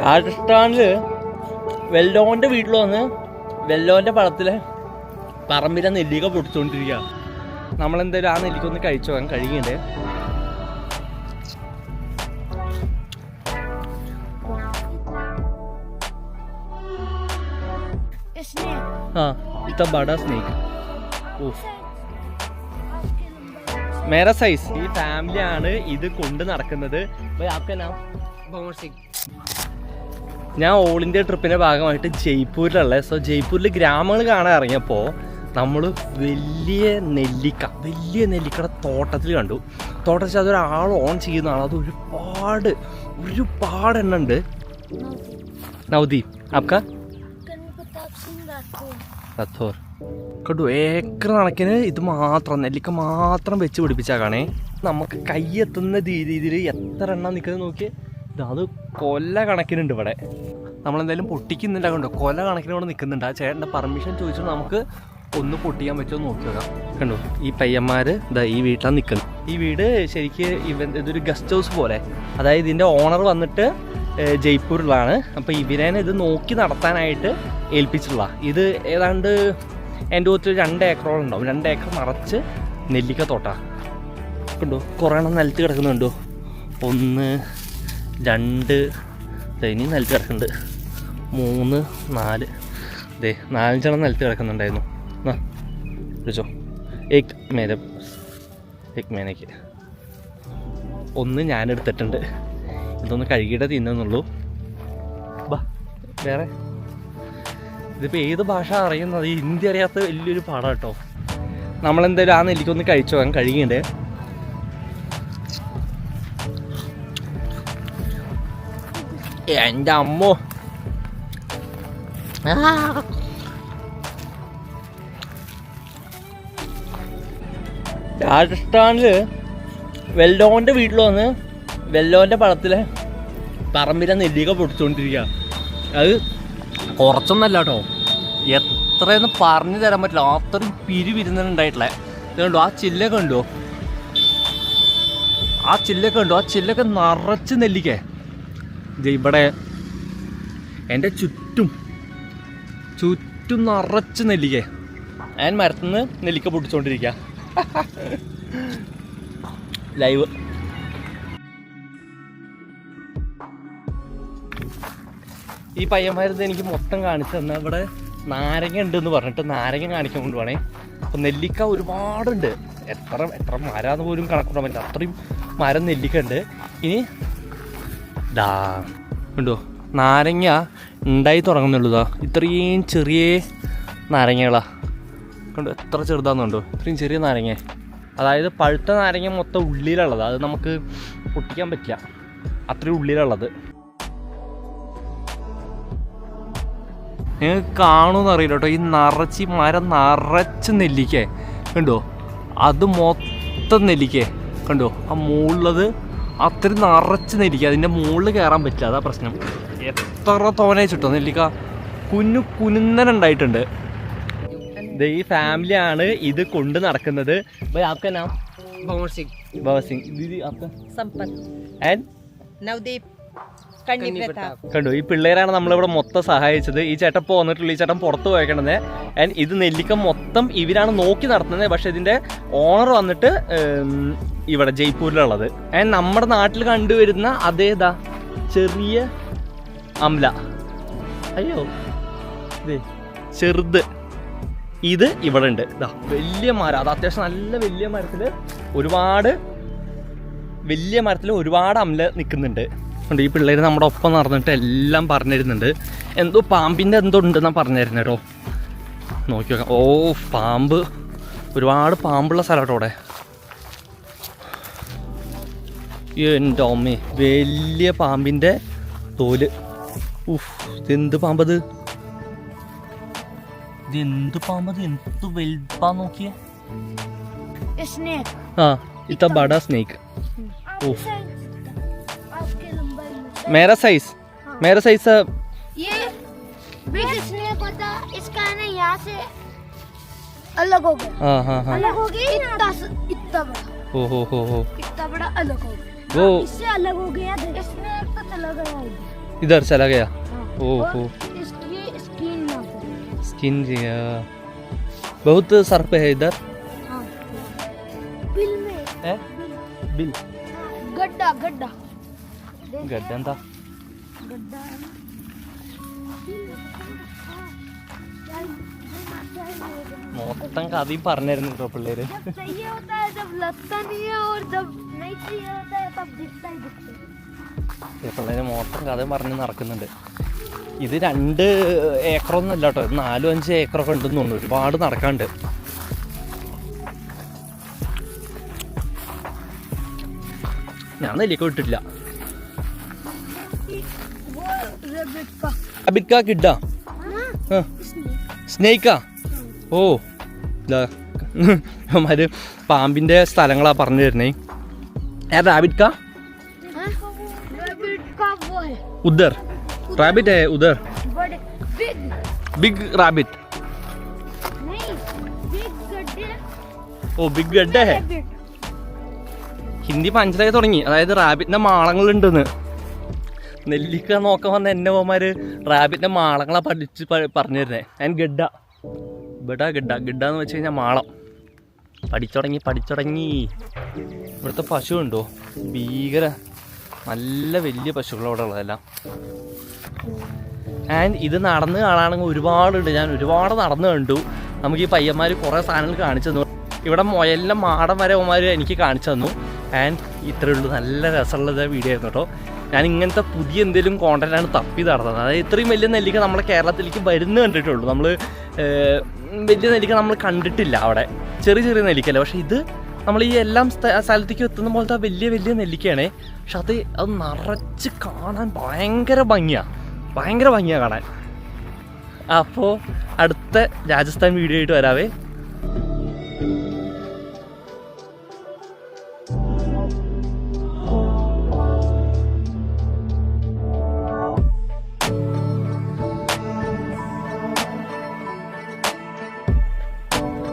രാജസ്ഥാനില് വെല്ലോന്റെ വീട്ടിൽ വന്ന് വെല്ലോന്റെ പഴത്തിലെ പറമ്പിലെ നെല്ലിക്ക പൊടിച്ചുകൊണ്ടിരിക്കുക. നമ്മളെന്തായാലും ആ നെല്ലിക്ക ഒന്ന് കഴിച്ചു പോകാൻ കഴിയുന്നുണ്ട്. ഇത്ര ബഡ സ്നേക്ക്. മേരാ സൈസ്. ഈ ഫാമിലിയാണ് ഇത് കൊണ്ട് നടക്കുന്നത്. ഞാൻ ഓൾ ഇന്ത്യ ട്രിപ്പിൻ്റെ ഭാഗമായിട്ട് ജയ്പൂരിലുള്ളത്. സോ ജയ്പൂരിൽ ഗ്രാമങ്ങൾ കാണാൻ ഇറങ്ങിയപ്പോൾ നമ്മൾ വലിയ നെല്ലിക്കയുടെ തോട്ടത്തിൽ കണ്ടു. തോട്ടത്തിൽ അതൊരാൾ ഓൺ ചെയ്യുന്നതാണ്. അത് ഒരുപാട് എണ്ണം ഉണ്ട്. നവദീപ് ആപ്ക റത്തോർ കണ്ടു. ഏക്കർ കണക്കിന് ഇത് മാത്രം നെല്ലിക്ക മാത്രം വെച്ച് പിടിപ്പിച്ചാൽ നമുക്ക് കൈയെത്തുന്ന രീതിയിൽ എത്ര എണ്ണം നിൽക്കുന്നത് നോക്കി. അത് കൊല കണക്കിനുണ്ട് ഇവിടെ. നമ്മളെന്തായാലും പൊട്ടിക്കുന്നില്ല. കണ്ടോ കൊല കണക്കിന് ഇവിടെ നിൽക്കുന്നുണ്ട്. ആ ചേട്ടൻ്റെ പെർമിഷൻ ചോദിച്ചിട്ട് നമുക്ക് ഒന്ന് പൊട്ടിക്കാൻ പറ്റുമോ നോക്കി നോക്കാം. കണ്ടോ ഈ പയ്യന്മാർ ഇതാ ഈ വീട്ടിലാണ് നിൽക്കുന്നത്. ഈ വീട് ശരിക്കും ഇതൊരു ഗസ്റ്റ് ഹൗസ് പോലെ. അതായത് ഇതിൻ്റെ ഓണർ വന്നിട്ട് ജയ്പൂരിലാണ്. അപ്പോൾ ഇവരെ ഇത് നോക്കി നടത്താനായിട്ട് ഏൽപ്പിച്ചിട്ടുള്ള. ഇത് ഏതാണ്ട് എൻ്റെ ഒത്തിരി 2 ഏക്കറോളം ഉണ്ടാവും. 2 ഏക്കർ നിറച്ച് നെല്ലിക്ക തോട്ട കണ്ടോ. കുറേ എണ്ണം നിലത്ത് കിടക്കുന്നുണ്ടോ. 1 2 ഇനി നിലത്ത് കിടക്കുന്നുണ്ട്. 3 4 4 എണ്ണം നിലത്ത് കിടക്കുന്നുണ്ടായിരുന്നു. ആ വിളിച്ചോ. ഏക് മേനയ്ക്ക് 1 ഞാനെടുത്തിട്ടുണ്ട്. ഇതൊന്ന് കഴുകിയിട്ട് തിന്നുന്നുള്ളൂ. ബാ വേറെ ഇതിപ്പോൾ ഏത് ഭാഷ അറിയുന്നത് ഹിന്ദി അറിയാത്ത വലിയൊരു പാടാണ് കേട്ടോ. നമ്മളെന്തായാലും ആ നെല്ലിക്കൊന്ന് കഴിച്ചു പോകാൻ കഴിയുന്നുണ്ട്. എൻ്റെ അമ്മോ രാജസ്ഥാനില് വെല്ലോന്റെ വീട്ടിൽ വന്ന് വെല്ലോന്റെ പഴത്തിലെ പറമ്പിലെ നെല്ലിക്ക പൊടിച്ചുകൊണ്ടിരിക്കുക. അത് കുറച്ചൊന്നല്ല കേട്ടോ, എത്രയെന്ന് പറഞ്ഞു തരാൻ പറ്റില്ല. അത്രയും പിരിവിരുന്നുണ്ടായിട്ടില്ല. ഇതുകൊണ്ടോ ആ ചില്ലൊക്കെ ഉണ്ടോ, ആ ചില്ലൊക്കെ നിറച്ച് നെല്ലിക്കേ. ഇവിടെ എൻ്റെ ചുറ്റും നിറച്ച് നെല്ലിക്കേ. ഞാൻ മരത്തുനിന്ന് നെല്ലിക്ക പൊടിച്ചുകൊണ്ടിരിക്കുക. ലൈവ്. ഈ പയ്യന്മാരത് എനിക്ക് മൊത്തം കാണിച്ചു തന്നാൽ ഇവിടെ നാരങ്ങ ഉണ്ടെന്ന് പറഞ്ഞിട്ട് നാരങ്ങ കാണിക്കാൻ കൊണ്ടുപോകണേ. അപ്പം നെല്ലിക്ക ഒരുപാടുണ്ട്. എത്ര മരമെന്ന് പോലും കണക്കൂടാൻ പറ്റില്ല. അത്രയും മരം നെല്ലിക്ക ഉണ്ട്. ഇനി ഉണ്ടോ നാരങ്ങ ഉണ്ടായി തുടങ്ങുന്നുള്ളൂ. ഇത്രയും ചെറിയ നാരങ്ങകളാ കണ്ടോ, എത്ര ചെറുതാണെന്നുണ്ടോ. ഇത്രയും ചെറിയ നാരങ്ങ. അതായത് പഴുത്ത നാരങ്ങ മൊത്തം ഉള്ളിലുള്ളത്. അത് നമുക്ക് പൊട്ടിക്കാൻ പറ്റില്ല, അത്രയും ഉള്ളിലുള്ളത്. നിങ്ങൾക്ക് കാണുമെന്ന് അറിയില്ല കേട്ടോ. ഈ മരം നിറച്ച് നെല്ലിക്കേ കണ്ടോ. അത് മൊത്തം നെല്ലിക്കേ കണ്ടോ. ആ മുകളിലത് അത്രയും നിറച്ച് നെല്ലിക്ക. അതിൻ്റെ മുകളിൽ കയറാൻ പറ്റില്ല, അതാ പ്രശ്നം. എത്ര തോനയിച്ചിട്ടോ നെല്ലിക്ക. കുനുന്നനുണ്ടായിട്ടുണ്ട്. ഈ ഫാമിലിയാണ് ഇത് കൊണ്ട് നടക്കുന്നത്. കണ്ടു. ഈ പിള്ളേരാണ് നമ്മളിവിടെ മൊത്തം സഹായിച്ചത്. ഈ ചേട്ടൻ പോന്നിട്ടുള്ളൂ. ഈ ചേട്ടൻ പുറത്ത് പോയേക്കണത്. ആൻഡ് ഇത് നെല്ലിക്ക മൊത്തം ഇവരാണ് നോക്കി നടത്തുന്നത്. പക്ഷെ ഇതിന്റെ ഓണർ വന്നിട്ട് ഇവിടെ ജയ്പൂരിലുള്ളത്. ആൻഡ് നമ്മുടെ നാട്ടിൽ കണ്ടുവരുന്ന അതേതാ ചെറിയ അംല, അയ്യോ ചെറുത്, ഇത് ഇവിടെ ഉണ്ട്. ഇതാ വലിയ മരം. അത് അത്യാവശ്യം നല്ല വലിയ മരത്തിൽ ഒരുപാട് അംല നിൽക്കുന്നുണ്ട്. ഈ പിള്ളേർ നമ്മുടെ ഒപ്പം നടന്നിട്ട് എല്ലാം പറഞ്ഞു തരുന്നുണ്ട്. എന്തോ പാമ്പിൻ്റെ എന്തോ ഉണ്ടെന്നാണ് പറഞ്ഞു തരുന്നത് കേട്ടോ. നോക്കി നോക്കാം. ഓ പാമ്പ്, ഒരുപാട് പാമ്പുള്ള സ്ഥലം കേട്ടോ അവിടെ. എൻ്റെ അമ്മേ, വലിയ പാമ്പിൻ്റെ തോല്. ഇതെന്ത് പാമ്പത്, ഇതെന്ത് പാമ്പത്, എന്ത് വലുപ്പാ നോക്കിയേ. ആ ഇത്ര ബഡാ സ്നേക്ക്. मेरा साइज ये बिग स्नेक होता, इसका ना यहाँ से अलग हो गया। हाँ अलग हो गया। इतना बड़ा हो इतना बड़ा अलग हो गया। वो इससे अलग हो गया। स्नेक तो चला गया। इधर चला गया हाँ। ओहो और इसकी स्किन यहाँ पे। स्किन बहुत सर्फ है इधर हाँ बिल में है बिल गड्ढा गड्ढा देख गड्ढा था गड्ढा है ना? മൊത്തം കഥയും പറഞ്ഞിരുന്നു കേട്ടോ പിള്ളേര് जब चाहिए होता है जब लगता नहीं है और जब नहीं चाहिए होता है तब दिखता ही दिखता है പിള്ളേര് മൊത്തം കഥയും പറഞ്ഞ് നടക്കുന്നുണ്ട് ഇത് 2 ഏക്കറൊന്നും അല്ല കേട്ടോ 4-5 ഏക്കറൊക്കെ ഉണ്ടെന്ന് തോന്നുന്നു ഒരുപാട് നടക്കാണ്ട് ഞാൻ നെല്ലിക്ക വിട്ടിട്ടില്ല वो रेबिट का അബിക്ക കിഡാ हाँ സ്നേക്കാ ഓ അവന്മാര് പാമ്പിന്റെ സ്ഥലങ്ങളാ പറഞ്ഞു തരുന്നേ റാബിറ്റ് കാ रेबिट का वो है उधर रैबिट है उधर बड़े बिग बिग रैबिट नहीं बिग गड्ढे ഓ ബിഗ് ഗഡ്ഡ ഹേ रेबिट ഹിന്ദി മനസ്സിലാക്കി തുടങ്ങി അതായത് റാബിറ്റിന്റെ മാളങ്ങളുണ്ടെന്ന് നെല്ലിക്ക നോക്കാൻ വന്ന എന്നെ പോമാര് റാബിറ്റിന്റെ മാളങ്ങളാ പഠിച്ച് പറഞ്ഞു തരുന്നേ ഞാൻ ഗഡ്ഡ ഇവിടെ ഗഡ്ഡ എന്ന് വെച്ച് കഴിഞ്ഞാൽ മാളം പഠിച്ചുടങ്ങി ഇവിടുത്തെ പശു ഉണ്ടോ ഭീകര നല്ല വലിയ പശുക്കളവിടെ ഉള്ളതെല്ലാം ആൻഡ് ഇത് നടന്ന് കാണാണെങ്കിൽ ഒരുപാടുണ്ട് ഞാൻ ഒരുപാട് നടന്ന് കണ്ടു നമുക്ക് ഈ പയ്യന്മാർ കുറേ സാധനങ്ങൾ കാണിച്ചു തന്നു ഇവിടെ മുയലിൻ്റെ മാടം വരെ അവന്മാർ എനിക്ക് കാണിച്ചു തന്നു ആൻഡ് ഇത്രയേ ഉള്ളൂ നല്ല രസമുള്ള വീഡിയോ ആയിരുന്നു കേട്ടോ ഞാൻ ഇങ്ങനത്തെ പുതിയ എന്തെങ്കിലും കോണ്ടന്റാണ് തപ്പി നടത്തുന്നത് അതായത് ഇത്രയും വലിയ നെല്ലിക്ക നമ്മളെ കേരളത്തിലേക്ക് വരുന്ന കണ്ടിട്ടുള്ളൂ നമ്മൾ വലിയ നെല്ലിക്ക നമ്മൾ കണ്ടിട്ടില്ല അവിടെ ചെറിയ നെല്ലിക്കല്ല പക്ഷേ ഇത് നമ്മൾ ഈ എല്ലാം സ്ഥലത്തേക്ക് എത്തുന്ന പോലത്തെ വലിയ നെല്ലിക്കയാണേ പക്ഷെ അത് നിറച്ച് കാണാൻ ഭയങ്കര ഭംഗിയാണ് കാണാൻ അപ്പോൾ അടുത്ത രാജസ്ഥാൻ വീഡിയോ ആയിട്ട് വരാവേ